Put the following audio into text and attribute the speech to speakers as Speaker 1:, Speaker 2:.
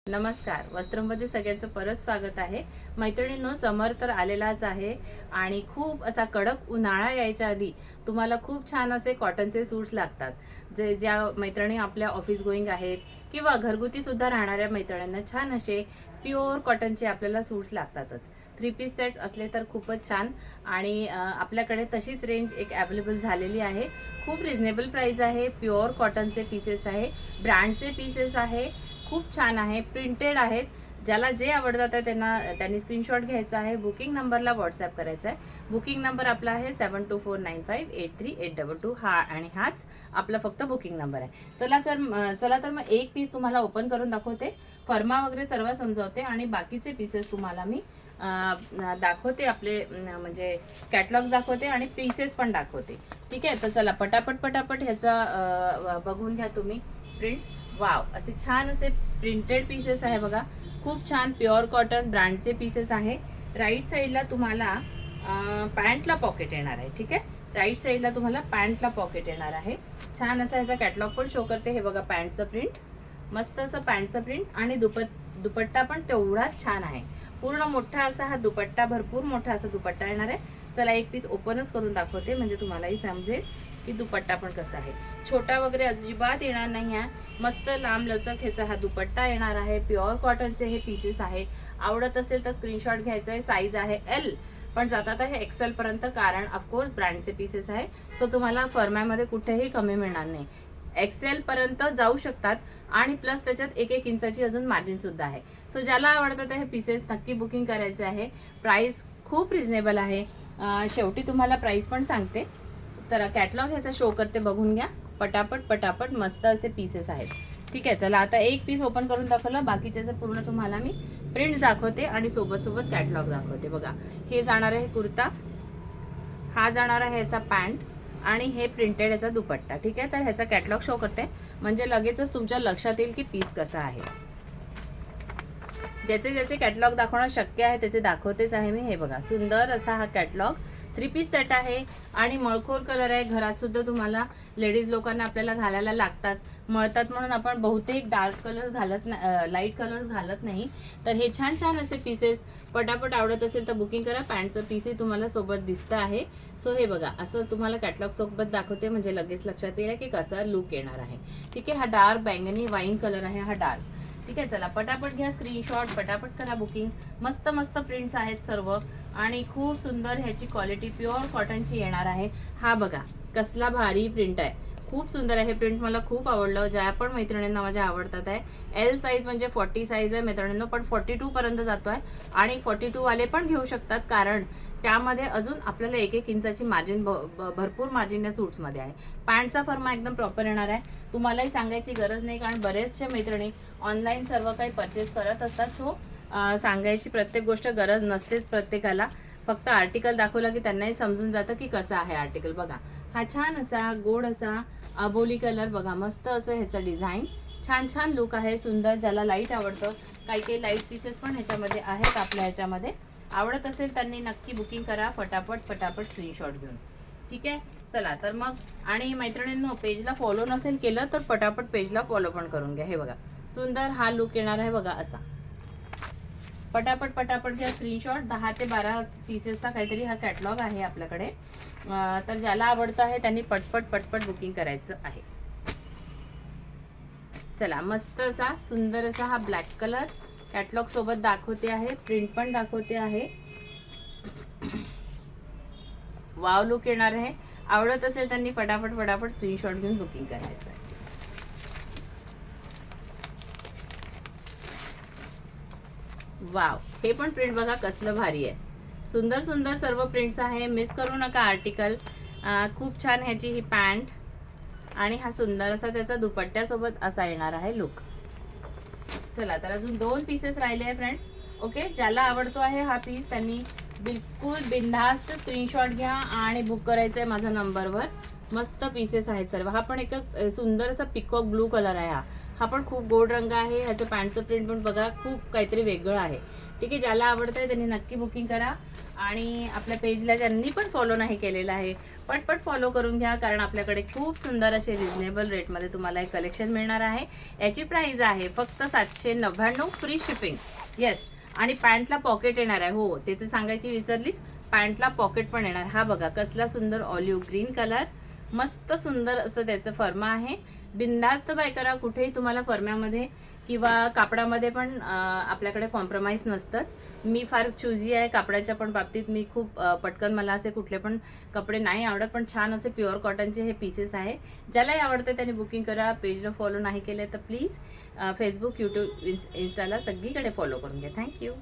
Speaker 1: नमस्कार, वस्त्रमध्ये सगळ्यांचं परत स्वागत आहे. मैत्रिणींनो, समर तर आलेलाच आहे आणि खूप असा कडक उन्हाळा यायच्या आधी तुम्हाला खूप छान असे कॉटनचे सूट्स लागतात. ज्या मैत्रिणी आपल्या ऑफिस गोईंग आहेत किंवा घरगुती सुद्धा राहणाऱ्या मैत्रिणींना छान असे प्युअर कॉटनचे आपल्याला सूट्स लागतातच. 3 पीस सेट्स असले तर खूपच छान. आणि आपल्याकडे तशीच रेंज एक अवेलेबल झालेली आहे. खूप रिझनेबल प्राइस आहे. प्युअर कॉटनचे पीसेस आहे, ब्रँडचे पीसेस आहे, खूप छान आहे, प्रिंटेड आहेत. ज्याला जे आवडतात आहे त्यांनी स्क्रीनशॉट घ्यायचा आहे, बुकिंग नंबरला व्हॉट्सअप करायचा आहे. बुकिंग नंबर आपला आहे 7249583822 हा, आणि हाच आपला फक्त बुकिंग नंबर आहे. चला तर मग एक पीस तुम्हाला ओपन करून दाखवते, फर्मा वगैरे सर्व समजावते आणि बाकीचे पीसेस तुम्हाला मी दाखवते. आपले म्हणजे कॅटलॉग्स दाखवते आणि पीसेस पण दाखवते. ठीक आहे, तर चला पटापट ह्याचा बघून घ्या तुम्ही प्रिंट्स. वाव, असे छान असे प्रिंटेड पीसेस आहे बघा. खूप छान प्युअर कॉटन ब्रँडचे पीसेस आहे. राईट साईडला तुम्हाला पॅन्टला पॉकेट येणार आहे. ठीक आहे, राईट साईडला तुम्हाला पॅन्टला पॉकेट येणार आहे. छान असा ह्याचा कॅटलॉग पण शो करते. हे बघा पॅन्टचं प्रिंट, मस्त असं पॅन्टचं प्रिंट आणि दुपट्टा पण तेवढाच छान आहे. पूर्ण मोठा असा हा दुपट्टा, भरपूर मोठा असा दुपट्टा येणार आहे. चला एक पीस ओपनच करून दाखवते म्हणजे तुम्हालाही समजेल की दुपट्टा पण कसा आहे. छोटा वगैरे अजिबात येणार नाही आहे. मस्त लांब लचक ह्याचा हा दुपट्टा येणार आहे. प्युअर कॉटनचे हे पीसेस आहे. आवडत असेल तर स्क्रीनशॉट घ्यायचा आहे. साईज आहे एल, पण जातात आहे एक्सेल पर्यंत, कारण ऑफकोर्स ब्रँडचे पीसेस आहे. सो तुम्हाला फर्मामध्ये कुठेही कमी मिळणार नाही. एक्सेल पर्यंत जाऊ शकतात आणि प्लस त्याच्यात 1-1 इंचाची अजून मार्जिन सुद्धा आहे. सो ज्याला आवडतात हे पीसेस नक्की बुकिंग करायचे आहे. प्राइस खूप रिझनेबल आहे. शेवटी तुम्हाला प्राइस पण सांगते. तर कॅटलॉग ह्याचा शो करते, बघून घ्या. पटापट मस्त असे पीसेस आहेत. ठीक आहे, चला आता एक पीस ओपन करून दाखवलं, बाकीच्याचं पूर्ण तुम्हाला मी प्रिंट्स दाखवते आणि सोबत कॅटलॉग दाखवते. बघा, हे जाणार आहे कुर्ता, हा जाणार आहे ह्याचा पॅन्ट आणि हे प्रिंटेड ह्याचा दुपट्टा. ठीक आहे, तर ह्याचा कॅटलॉग शो करते म्हणजे लगेचच तुमच्या लक्षात येईल की पीस कसा आहे. ज्याचे कॅटलॉग दाखवणं शक्य आहे त्याचे दाखवतेच आहे मी. हे बघा, सुंदर असा हा कॅटलॉग 3 पीस सेट आहे आणि मळखोर कलर आहे. घरात सुद्धा तुम्हाला लेडीज लोकांना आपल्याला घालायला लागतात, मळतात म्हणून आपण बहुतेक डार्क कलर घालत नाही, लाईट कलर्स घालत नाही. तर हे छान असे पीसेस पटापट आवडत असेल तर बुकिंग करा. पॅन्टचं पीसही तुम्हाला सोबत दिसतं आहे. सो हे बघा, असं तुम्हाला कॅटलॉग सोबत दाखवते म्हणजे लगेच लक्षात येईल की कसा लुक येणार आहे. ठीक आहे, हा डार्क बैंगनी वाईन कलर आहे, हा डार्क. ठीक आहे, चला पटापट घ्या स्क्रीनशॉट, पटापट करा बुकिंग. मस्त प्रिंट्स आहेत सर्व आणि खूप सुंदर ह्याची क्वालिटी प्युअर कॉटनची येणार आहे. हा बघा कसला भारी प्रिंट आहे, खूप सुंदर आहे हे प्रिंट. मला खूप आवडलं. ज्या पण मैत्रिणींना माझ्या आवडतात आहे. एल साईज म्हणजे 40 साईज आहे मैत्रिणींनो, पण 42 पर्यंत जातो आहे आणि 42 वाले पण घेऊ शकतात, कारण त्यामध्ये अजून आपल्याला 1-1 इंचाची मार्जिन, भरपूर मार्जिन या सूट्समध्ये आहे. पॅन्टचा फर्मा एकदम प्रॉपर येणार आहे. तुम्हालाही सांगायची गरज नाही, कारण बरेचशा मैत्रिणी ऑनलाईन सर्व काही परचेस करत असतात. सो सांगायची प्रत्येक गोष्ट गरज नसतेच प्रत्येकाला. फक्त आर्टिकल दाखवलं की त्यांनाही समजून जातं की कसं आहे आर्टिकल. बघा, हा छान असा गोड असा अबोली कलर, बघा मस्त असं ह्याचं डिझाईन, छान लुक आहे, सुंदर. ज्याला लाईट आवडतं, काही लाईट पीसेस पण ह्याच्यामध्ये आहेत. आपल्या ह्याच्यामध्ये आवडत असेल त्यांनी नक्की बुकिंग करा, पटापट स्क्रीनशॉट घेऊन. ठीक आहे, चला तर मग. आणि मैत्रिणींनो, पेजला फॉलो नसेल केलं तर पटापट पेजला फॉलो पण करून घ्या. हे बघा, सुंदर हा लुक येणार आहे बघा असा. पटापट घ्या स्क्रीनशॉट. 10 ते 12 पीसेसचा काहीतरी हा कॅटलॉग आहे आपल्याकडे. तर ज्याला आवडतं आहे त्यांनी पटपट बुकिंग करायचं आहे. चला, मस्त असा सुंदर असा हा ब्लॅक कलर कॅटलॉग सोबत दाखवते आहे, प्रिंट पण दाखवते आहे. वाव लुक येणार आहे. आवडत असेल त्यांनी फटाफट स्क्रीनशॉट घेऊन बुकिंग करायचं आहे. वाव, हे पण प्रिंट बघा कसलं भारी आहे. सुंदर सर्व प्रिंट्स आहे. मिस करू नका आर्टिकल. खूप छान ह्याची ही पॅन्ट आणि हा सुंदर असा त्याचा दुपट्ट्यासोबत असा येणार आहे लुक. चला, तर अजून 2 पीसेस राहिले आहे फ्रेंड्स. ओके, ज्याला आवडतो आहे हा पीस त्यांनी बिलकुल बिनधास्त स्क्रीनशॉट घ्या आणि बुक करायचं आहे माझ्या नंबरवर. मस्त पीसेस आहेत सर्व. हा पण एक सुंदर असा पिकॉक ब्लू कलर आहे. हा पण खूप गोड रंग आहे. ह्याचं पॅन्टचं प्रिंट पण बघा खूप काहीतरी वेगळं आहे. ठीक आहे, ज्याला आवडतंय त्यांनी नक्की बुकिंग करा. आणि आपल्या पेजला ज्यांनी पण फॉलो नाही केलेलं आहे पटपट फॉलो करून घ्या, कारण आपल्याकडे खूप सुंदर असे रिजनेबल रेटमध्ये तुम्हाला एक कलेक्शन मिळणार आहे. याची प्राइस आहे फक्त 799 फ्री शिपिंग. येस, आणि पॅन्टला पॉकेट येणार आहे. हो, ते तर सांगायची विसरलीस, पॅन्टला पॉकेट पण येणार. हा बघा कसला सुंदर ऑलिव्ह ग्रीन कलर, मस्त सुंदर असं त्याचं फर्मा आहे. बिंदास्त बाय करा. कुठेही तुम्हाला फर्म्यामध्ये किंवा कापडामध्ये पण आपल्याकडे कॉम्प्रोमाइज नसतंच. मी फार चुझी आहे कापडाच्या पण बाबतीत. मी खूप पटकन मला असे कुठले पण कपडे नाही आवडत, पण छान असे प्युअर कॉटनचे हे पीसेस आहे. ज्यालाही आवडतं त्याने बुकिंग करा. पेजला फॉलो नाही केले तर प्लीज फेसबुक, यूट्यूब, इन्स्टाला सगळीकडे फॉलो करून घ्या. थँक्यू.